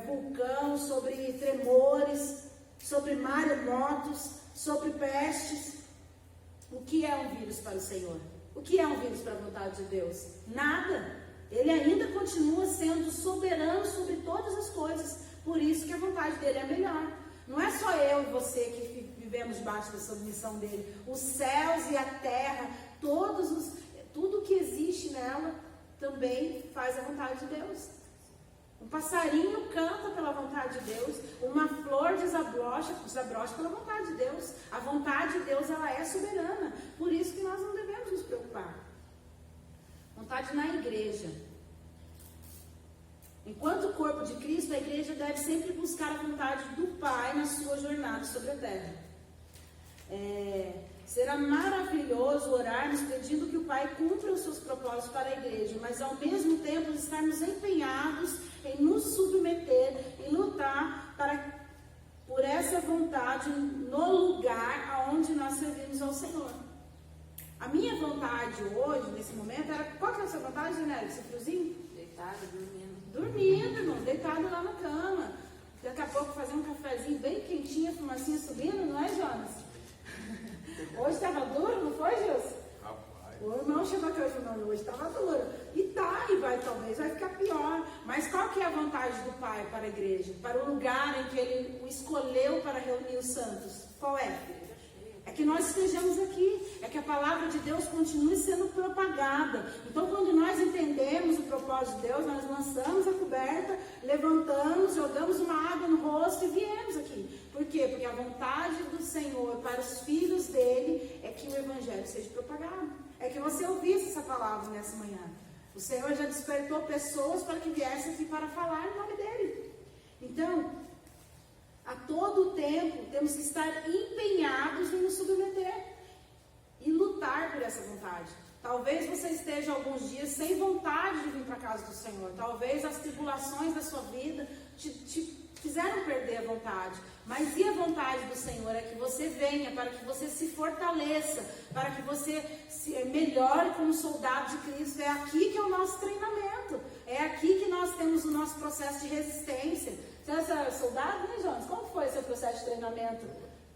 vulcão, sobre tremores, sobre maremotos, sobre pestes. O que é um vírus para o Senhor? O que é um vírus para a vontade de Deus? Nada. Ele ainda continua sendo soberano sobre todas as coisas. Por isso que a vontade dele é melhor. Não é só eu e você que vivemos debaixo da submissão dele. Os céus e a terra, tudo que existe nela também faz a vontade de Deus. Um passarinho canta pela vontade de Deus, uma flor desabrocha pela vontade de Deus. A vontade de Deus, ela é soberana. Por isso que nós não devemos nos preocupar. Vontade na igreja. Enquanto corpo de Cristo, a igreja deve sempre buscar a vontade do Pai na sua jornada sobre a terra. Será maravilhoso orarmos pedindo que o Pai cumpra os seus propósitos para a igreja, mas ao mesmo tempo estarmos empenhados em nos submeter e lutar por essa vontade no lugar aonde nós servimos ao Senhor. A minha vontade hoje, nesse momento, era... Qual que é a sua vontade, Janela? Esse friozinho? Deitado, dormindo. Dormindo, irmão, deitado lá na cama. Daqui a pouco fazer um cafezinho bem quentinho, a fumacinha subindo, não é, Jonas? Hoje estava duro, não foi, Gilson? O irmão chegou aqui hoje, não, hoje estava duro. E talvez vai ficar pior. Mas qual que é a vontade do Pai para a igreja? Para o lugar em que Ele o escolheu para reunir os santos? Qual é? É que nós estejamos aqui, é que a palavra de Deus continue sendo propagada. Então, quando nós entendemos o propósito de Deus, nós lançamos a coberta, levantamos, jogamos uma água no rosto e viemos aqui. Por quê? Porque a vontade do Senhor para os filhos dele é que o Evangelho seja propagado. É que você ouvisse essa palavra nessa manhã. O Senhor já despertou pessoas para que viessem aqui para falar em nome dele. Então, a todo tempo, temos que estar empenhados em nos submeter e lutar por essa vontade. Talvez você esteja alguns dias sem vontade de vir para a casa do Senhor. Talvez as tribulações da sua vida te fizeram perder a vontade. Mas e a vontade do Senhor é que você venha, para que você se fortaleça, para que você se melhore como soldado de Cristo. É aqui que é o nosso treinamento. É aqui que nós temos o nosso processo de resistência. Você era soldado, né, Jonas? Como foi o seu processo de treinamento?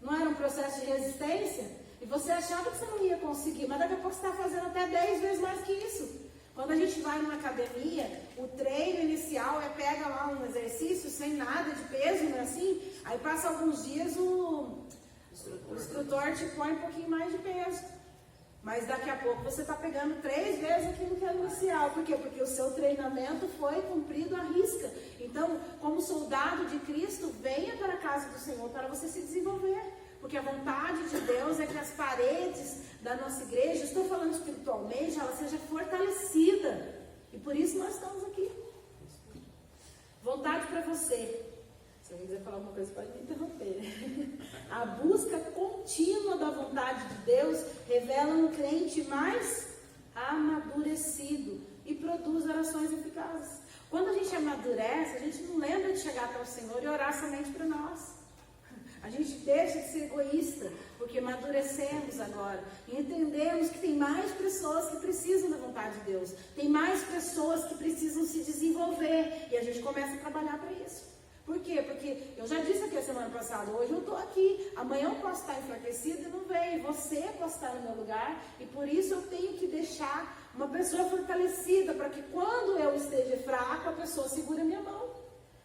Não era um processo de resistência? E você achava que você não ia conseguir, mas daqui a pouco você está fazendo até 10 vezes mais que isso. Quando a gente vai numa academia, o treino inicial pega lá um exercício sem nada de peso, não é assim? Aí passa alguns dias o instrutor te põe um pouquinho mais de peso. Mas daqui a pouco você está pegando 3 vezes aquilo que era inicial. Por quê? Porque o seu treinamento foi cumprido à risca. Então, como soldado de Cristo, venha para a casa do Senhor para você se desenvolver. Porque a vontade de Deus é que as paredes da nossa igreja, estou falando espiritualmente, ela seja fortalecida. E por isso nós estamos aqui. Vontade para você. Se alguém quiser falar alguma coisa, pode me interromper. A busca contínua da vontade de Deus revela um crente mais amadurecido e produz orações eficazes. Quando a gente amadurece, a gente não lembra de chegar até o Senhor e orar somente para nós. A gente deixa de ser egoísta, porque amadurecemos agora e entendemos que tem mais pessoas que precisam da vontade de Deus. Tem mais pessoas que precisam se desenvolver e a gente começa a trabalhar para isso. Por quê? Porque eu já disse aqui a semana passada, hoje eu estou aqui, amanhã eu posso estar enfraquecida e não veio, você pode estar no meu lugar, e por isso eu tenho que deixar uma pessoa fortalecida, para que quando eu esteja fraco, a pessoa segure a minha mão.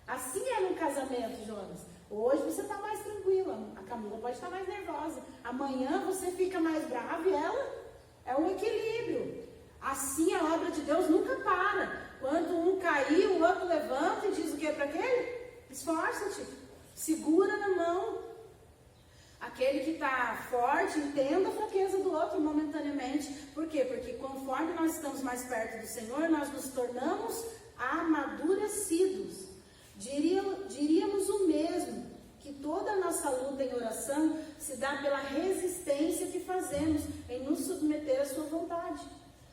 Assim é no casamento, Jonas. Hoje você está mais tranquila, a Camila pode estar mais nervosa, amanhã você fica mais brava e ela é um equilíbrio. Assim a obra de Deus nunca para. Quando um cair, o outro levanta e diz o que para aquele? Esforça-te, segura na mão. Aquele que está forte, entenda a fraqueza do outro momentaneamente. Por quê? Porque conforme nós estamos mais perto do Senhor, nós nos tornamos amadurecidos. Diríamos o mesmo, que toda a nossa luta em oração se dá pela resistência que fazemos em nos submeter à sua vontade.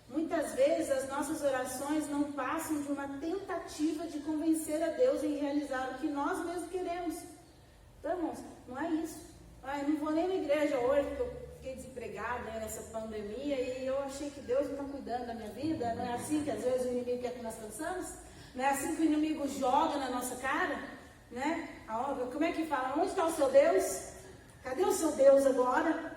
Muitas vezes as nossas orações não passam de uma tentativa de convencer a Deus em realizar o que nós mesmos queremos. Então, irmãos, não é isso. Eu não vou nem na igreja hoje, porque eu fiquei desempregada nessa pandemia e eu achei que Deus não está cuidando da minha vida. Não é assim que às vezes o inimigo quer que nós pensamos? Não é assim que o inimigo joga na nossa cara? Né? Como é que fala? Onde está o seu Deus? Cadê o seu Deus agora?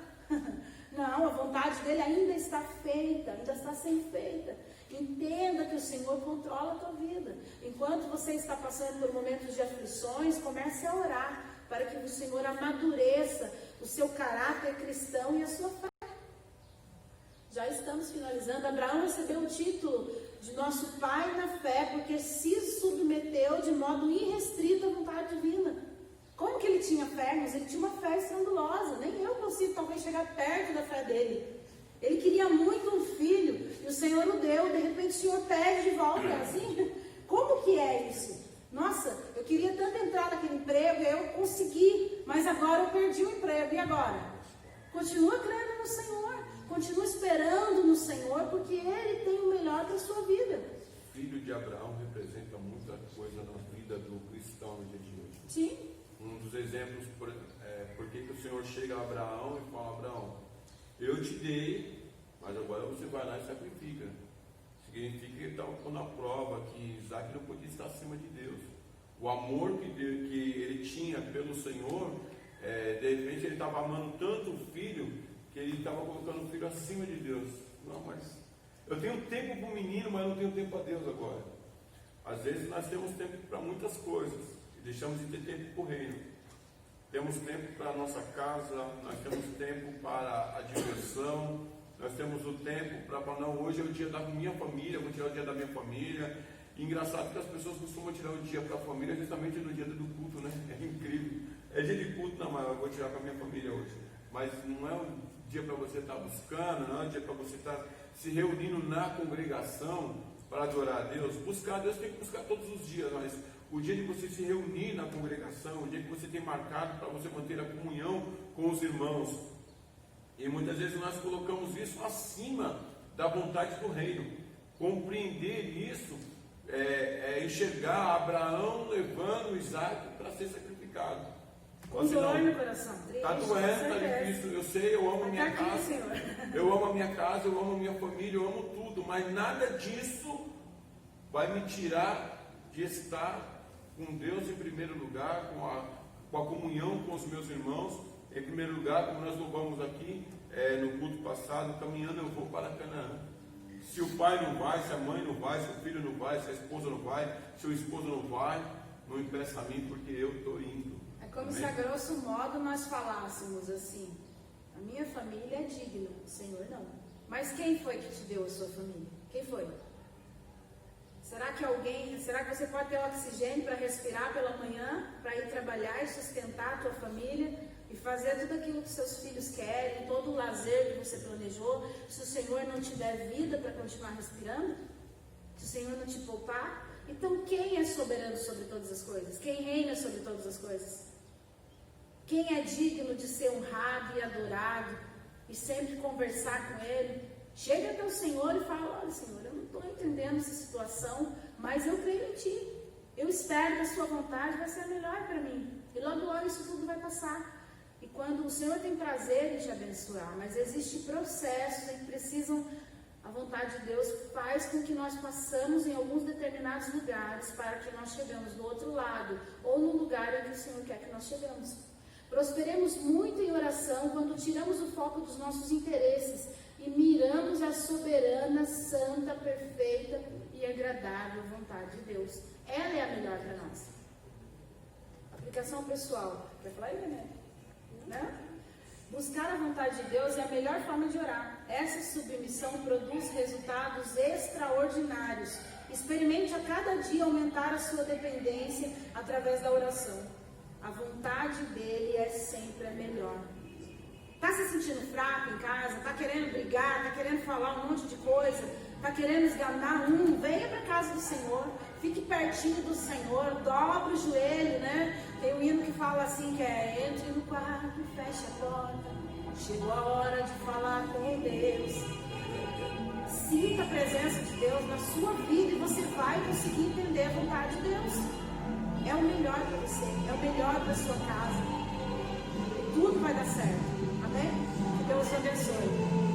Não, a vontade dele ainda está feita, ainda está sendo feita. Entenda que o Senhor controla a tua vida. Enquanto você está passando por momentos de aflições, comece a orar para que o Senhor amadureça o seu caráter cristão e a sua fé. Já estamos finalizando. Abraão recebeu o título de nosso pai na fé, porque se submeteu de modo irrestrito à vontade divina. Como que ele tinha fé? Mas ele tinha uma fé estrondosa. Nem eu consigo talvez chegar perto da fé dele. Ele queria muito um filho e o Senhor o deu. De repente o Senhor pede de volta. Assim, como que é isso? Nossa, eu queria tanto entrar naquele emprego, eu consegui, mas agora eu perdi o emprego. E agora? Continua crendo no Senhor. Continua esperando no Senhor, porque Ele tem o melhor para a sua vida. O filho de Abraão representa muita coisa na vida do cristão no dia de hoje. Sim. Um dos exemplos, por que o Senhor chega a Abraão e fala: Abraão, eu te dei, mas agora você vai lá e sacrifica. Significa que ele estava pondo à prova que Isaac não podia estar acima de Deus. O amor que ele tinha pelo Senhor, de repente ele estava amando tanto o filho, que ele estava colocando o filho acima de Deus. Não, mas eu tenho tempo para o menino, mas não tenho tempo para Deus agora. Às vezes nós temos tempo para muitas coisas e deixamos de ter tempo para o reino. Temos tempo para a nossa casa, nós temos tempo para a diversão, nós temos o tempo para falar: não, hoje é o dia da minha família, vou tirar o dia da minha família. E engraçado que as pessoas costumam tirar o dia para a família justamente no dia do culto, né? É incrível. É dia de culto, não, mas eu vou tirar com a minha família hoje. Mas não é um dia para você estar buscando, não é um dia para você estar se reunindo na congregação para adorar a Deus. Buscar a Deus tem que buscar todos os dias, mas o dia de você se reunir na congregação, o dia que você tem marcado para você manter a comunhão com os irmãos. E muitas vezes nós colocamos isso acima da vontade do reino. Compreender isso é enxergar Abraão levando Isaac para ser sacrificado. Com dor no coração. Está doendo, está difícil. Eu sei, eu amo a minha casa. Eu amo a minha casa, eu amo a minha família, eu amo tudo. Mas nada disso vai me tirar de estar com Deus em primeiro lugar, com a comunhão com os meus irmãos. Em primeiro lugar, como nós louvamos aqui no culto passado, caminhando eu vou para Canaã. Se o pai não vai, se a mãe não vai, se o filho não vai, se a esposa não vai, se o esposo não vai, não impeça a mim, porque eu estou indo. É como se a grosso modo nós falássemos assim: a minha família é digna, o Senhor não. Mas quem foi que te deu a sua família? Quem foi? Será que você pode ter oxigênio para respirar pela manhã, para ir trabalhar e sustentar a tua família e fazer tudo aquilo que seus filhos querem, todo o lazer que você planejou, se o Senhor não te der vida para continuar respirando? Se o Senhor não te poupar? Então quem é soberano sobre todas as coisas? Quem reina sobre todas as coisas? Quem é digno de ser honrado e adorado e sempre conversar com Ele? Chega até o Senhor e fala: olha, Senhor, eu não estou entendendo essa situação, mas eu creio em Ti. Eu espero que a Sua vontade vai ser a melhor para mim. E logo isso tudo vai passar. E quando o Senhor tem prazer em te abençoar, mas existem processos que precisam A vontade de Deus faz com que nós passamos em alguns determinados lugares para que nós chegamos do outro lado, ou no lugar em que o Senhor quer que nós chegamos. Prosperemos muito em oração quando tiramos o foco dos nossos interesses e miramos a soberana, santa, perfeita e agradável vontade de Deus. Ela é a melhor para nós. Aplicação pessoal. Quer falar aí, né? Buscar a vontade de Deus é a melhor forma de orar. Essa submissão produz resultados extraordinários. Experimente a cada dia aumentar a sua dependência através da oração. A vontade dele é sempre a melhor. Está se sentindo fraco em casa? Está querendo brigar? Está querendo falar um monte de coisa? Está querendo esganar venha para a casa do Senhor. Fique pertinho do Senhor. Dobre o joelho, né? Tem um hino que fala assim, que é: entre no quarto e feche a porta. Chegou a hora de falar com Deus. Sinta a presença de Deus na sua vida e você vai conseguir entender a vontade de Deus. É o melhor para você. É o melhor para a sua casa. Tudo vai dar certo. Amém? Que Deus te abençoe.